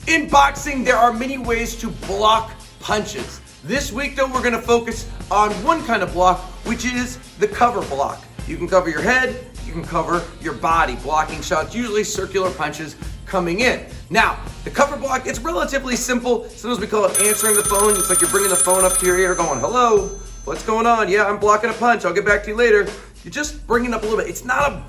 In boxing, there are many ways to block punches. This week, though, we're going to focus on one kind of block, which is the cover block. You can cover your head, you can cover your body, blocking shots, usually circular punches coming in. Now, the cover block, it's relatively simple. Sometimes we call it answering the phone. It's like you're bringing the phone up to your ear going, hello, what's going on? Yeah, I'm blocking a punch. I'll get back to you later. You're just bringing it up a little bit. It's not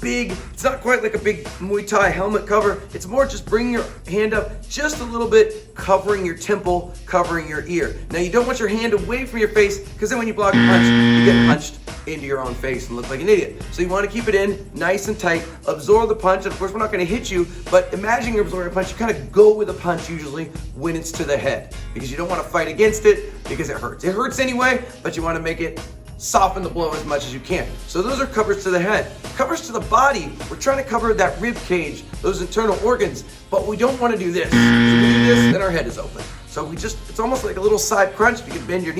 quite like a big Muay Thai helmet cover. It's more just bringing your hand up just a little bit, covering your temple, covering your ear. Now, you don't want your hand away from your face because then when you block a punch, you get punched into your own face and look like an idiot. So you want to keep it in nice and tight, absorb the punch. And of course, we're not going to hit you, but imagine you're absorbing a punch. You kind of go with a punch usually when it's to the head because you don't want to fight against it because it hurts. It hurts anyway, but you want to make it soften the blow as much as you can. So those are covers to the head. Covers to the body, we're trying to cover that rib cage, those internal organs, but we don't want to do this. If we do this, then our head is open. So it's almost like a little side crunch. You can bend your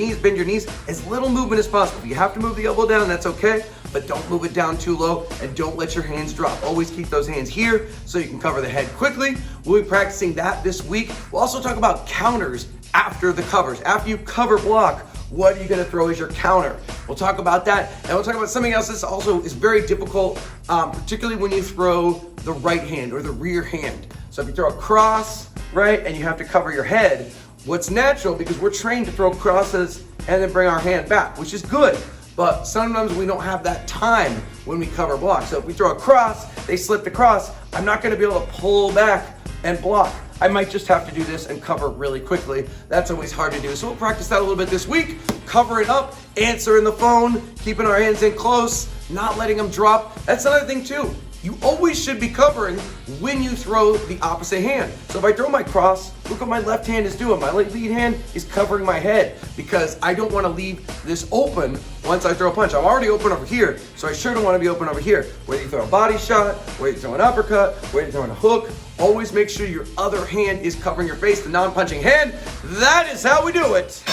knees, as little movement as possible. If you have to move the elbow down, that's okay, but don't move it down too low and don't let your hands drop. Always keep those hands here so you can cover the head quickly. We'll be practicing that this week. We'll also talk about counters after the covers. After you cover block, what are you going to throw as your counter? We'll talk about that, and we'll talk about something else that also is very difficult, particularly when you throw the right hand or the rear hand. So if you throw a cross, right, and you have to cover your head, what's natural, because we're trained to throw crosses and then bring our hand back, which is good, but sometimes we don't have that time when we cover block. So if we throw a cross, they slip the cross, I'm not going to be able to pull back and block. I might just have to do this and cover really quickly. That's always hard to do. So we'll practice that a little bit this week. Cover it up, answering the phone, keeping our hands in close, not letting them drop. That's another thing too. You always should be covering when you throw the opposite hand. So if I throw my cross, look what my left hand is doing. My lead hand is covering my head because I don't want to leave this open once I throw a punch. I'm already open over here, so I sure don't want to be open over here. Whether you throw a body shot, whether you throw an uppercut, whether you're throwing a hook, always make sure your other hand is covering your face, the non-punching hand. That is how we do it.